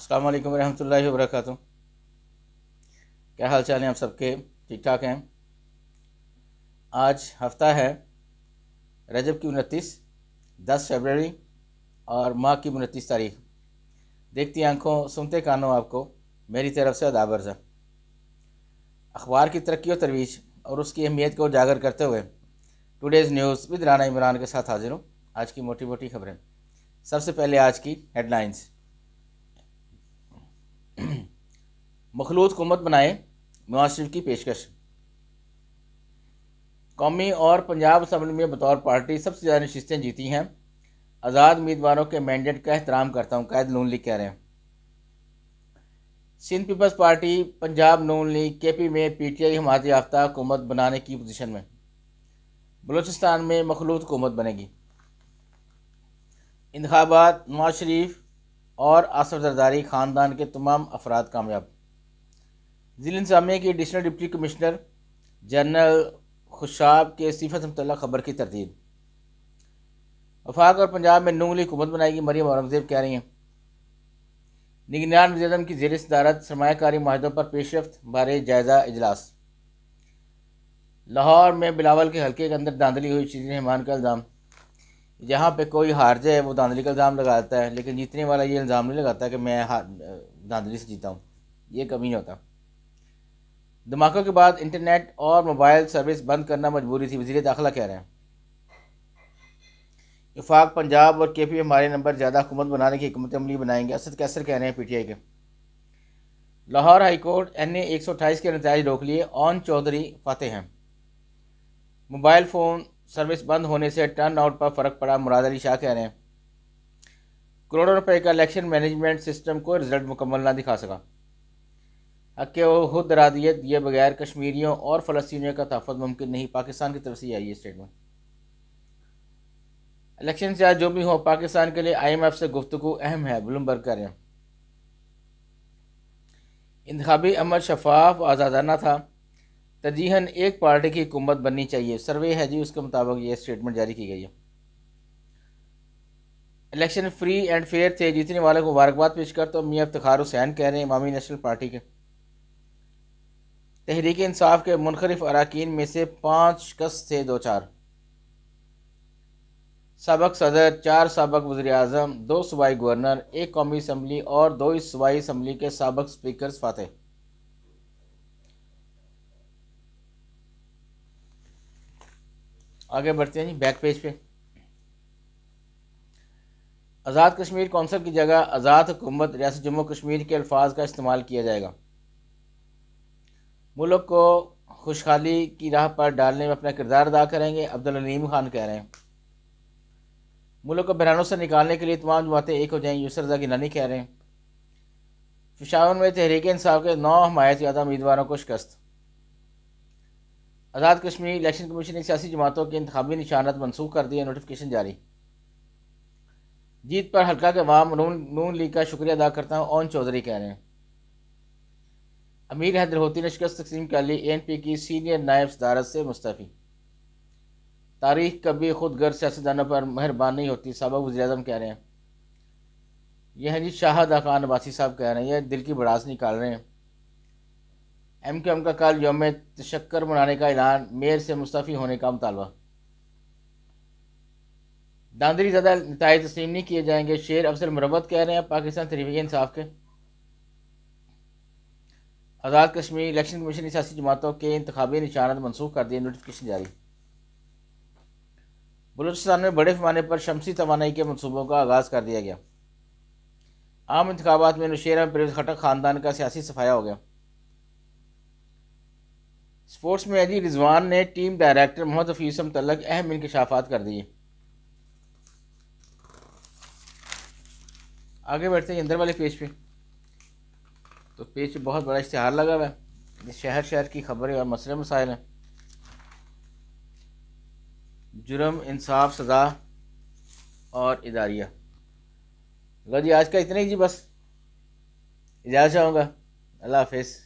السلام علیکم ورحمۃ اللہ وبرکاتہ۔ کیا حال چال ہیں آپ سب کے؟ ٹھیک ٹھاک ہیں؟ آج ہفتہ ہے رجب کی 10 فروری اور ماہ کی 29 تاریخ۔ دیکھتی آنکھوں سنتے کانوں آپ کو میری طرف سے آداب عرض ہے۔ اخبار کی ترقی و ترویج اور اس کی اہمیت کو اجاگر کرتے ہوئے today's news with Rana Imran کے ساتھ حاضر ہوں۔ آج کی موٹی موٹی خبریں۔ سب سے پہلے آج کی ہیڈ لائنز۔ مخلوط حکومت بنائے نواز شریف کی پیشکش۔ قومی اور پنجاب اسمبلی میں بطور پارٹی سب سے زیادہ نشستیں جیتی ہیں۔ آزاد امیدواروں کے مینڈیٹ کا احترام کرتا ہوں، قائد نون لیگ کہہ رہے ہیں۔ سندھ پیپلز پارٹی پنجاب نون لیگ کے پی میں پی ٹی آئی حمایت یافتہ حکومت بنانے کی پوزیشن میں۔ بلوچستان میں مخلوط حکومت بنے گی۔ انتخابات، نواز شریف اور آصف زرداری خاندان کے تمام افراد کامیاب۔ ضلع انتظامیہ کی additional deputy commissioner general Khushab کے استعفے سے متعلق خبر کی تردید۔ وفاق اور پنجاب میں نون لیگ حکومت بنائے گی، مریم اورنگزیب کہہ رہی ہیں۔ نگران وزیراعظم کی زیر صدارت سرمایہ کاری معاہدوں پر پیش رفت بارے جائزہ اجلاس۔ لاہور میں بلاول کے حلقے کے اندر دھاندلی ہوئی، شیرین رحمان کا الزام۔ جہاں پہ کوئی ہار جائے وہ دھاندلی کا الزام لگاتا ہے، لیکن جیتنے والا یہ الزام نہیں لگاتا کہ میں دھاندلی سے جیتا ہوں۔ یہ کبھی نہیں ہوتا۔ دھماکوں کے بعد انٹرنیٹ اور موبائل سروس بند کرنا مجبوری تھی، وزیر داخلہ کہہ رہے ہیں۔ وفاق، پنجاب اور کے پی ہمارے نمبر زیادہ حکومت بنانے کی حکمت عملی بنائیں گے، اسد کیسر کہہ رہے ہیں پی ٹی آئی کے۔ لاہور ہائی کورٹ NA 128 کے نتائج روک لیے، اون چودھری فاتح ہیں۔ موبائل فون سروس بند ہونے سے ٹرن آؤٹ پر فرق پڑا، مراد علی شاہ کہہ رہے ہیں۔ کروڑوں روپے کا الیکشن مینجمنٹ سسٹم کو رزلٹ مکمل نہ دکھا سکا۔ حق خود ارادیت دیے بغیر کشمیریوں اور فلسطینیوں کا تحفظ ممکن نہیں، پاکستان کی طرف سے آئی ہے اسٹیٹمنٹ۔ الیکشن سے آج جو بھی ہو، پاکستان کے لیے IMF سے گفتگو اہم ہے، بلومبرگ کہہ رہے ہیں۔ انتخابی عمل شفاف و آزادانہ تھا، ترجیحاً ایک پارٹی کی حکومت بننی چاہیے، سروے ہے جی، اس کے مطابق یہ اسٹیٹمنٹ جاری کی گئی ہے۔ الیکشن فری اینڈ فیئر تھے، جیتنے والے کو مبارکباد پیش کرتا ہوں، میاں افتخار حسین کہہ رہے ہیں، عوامی نیشنل پارٹی کے۔ تحریک انصاف کے منحرف اراکین میں سے 5 شکست سے 2-4۔ سابق صدر، 4 سابق وزیر اعظم، 2 صوبائی گورنر، 1 قومی اسمبلی اور 2 صوبائی اسمبلی کے سابق اسپیکرز فاتح۔ آگے بڑھتے ہیں جی، بیک پیج پہ۔ آزاد کشمیر کونسل کی جگہ آزاد حکومت ریاست جموں کشمیر کے الفاظ کا استعمال کیا جائے گا۔ ملک کو خوشحالی کی راہ پر ڈالنے میں اپنا کردار ادا کریں گے، عبدالعلیم خان کہہ رہے ہیں۔ ملک کو بحرانوں سے نکالنے کے لیے تمام جماعتیں ایک ہو جائیں، یسر رضا گیلانی کہہ رہے ہیں۔ پشاور میں تحریک انصاف کے 9 حمایت یافتہ امیدواروں کو شکست۔ آزاد کشمیر الیکشن کمیشن نے سیاسی جماعتوں کے انتخابی نشانات منسوخ کر دیے، نوٹیفکیشن جاری۔ جیت پر حلقہ کے عوام نون لیگ کا شکریہ ادا کرتا ہوں، اون چودھری کہہ رہے ہیں۔ امیر حیدر ہوتی نے شکست تقسیم کر لی، ANP کی سینئر نائب صدارت سے مستعفی۔ تاریخ کبھی خود غرض سیاستدانوں پر مہربان نہیں ہوتی، سابق وزیر اعظم کہہ رہے ہیں۔ یہ ہیں جی شاہد خان عباسی صاحب کہہ رہے ہیں، یہ دل کی بڑاس نکال رہے ہیں۔ MQM کا کل یوم تشکر منانے کا اعلان، میئر سے مستعفی ہونے کا مطالبہ۔ داندلی زدہ نتائج تسلیم نہیں کیے جائیں گے، شیر افضل مروت کہہ رہے ہیں، پاکستان تحریک انصاف کے۔ آزاد کشمیر الیکشن کمیشن نے سیاسی جماعتوں کے انتخابی نشانات منسوخ کر دیے، نوٹیفکیشن جاری۔ بلوچستان میں بڑے پیمانے پر شمسی توانائی کے منصوبوں کا آغاز کر دیا گیا۔ عام انتخابات میں نوشیرہ میں پرویز خٹک خاندان کا سیاسی صفایا ہو گیا۔ سپورٹس میں علی رضوان نے ٹیم ڈائریکٹر محمد حفیظ سے متعلق اہم انکشافات کر دیے۔ آگے بڑھتے ہیں اندر والے پیج پہ، تو پیج پہ بہت بڑا اشتہار لگا ہوا ہے، یہ شہر کی خبریں اور مسئلے مسائل ہیں۔ جرم، انصاف، سزا اور اداریہ۔ لو جی، آج کا اتنا ہی جی، بس اجازت چاہوں گا، اللہ حافظ۔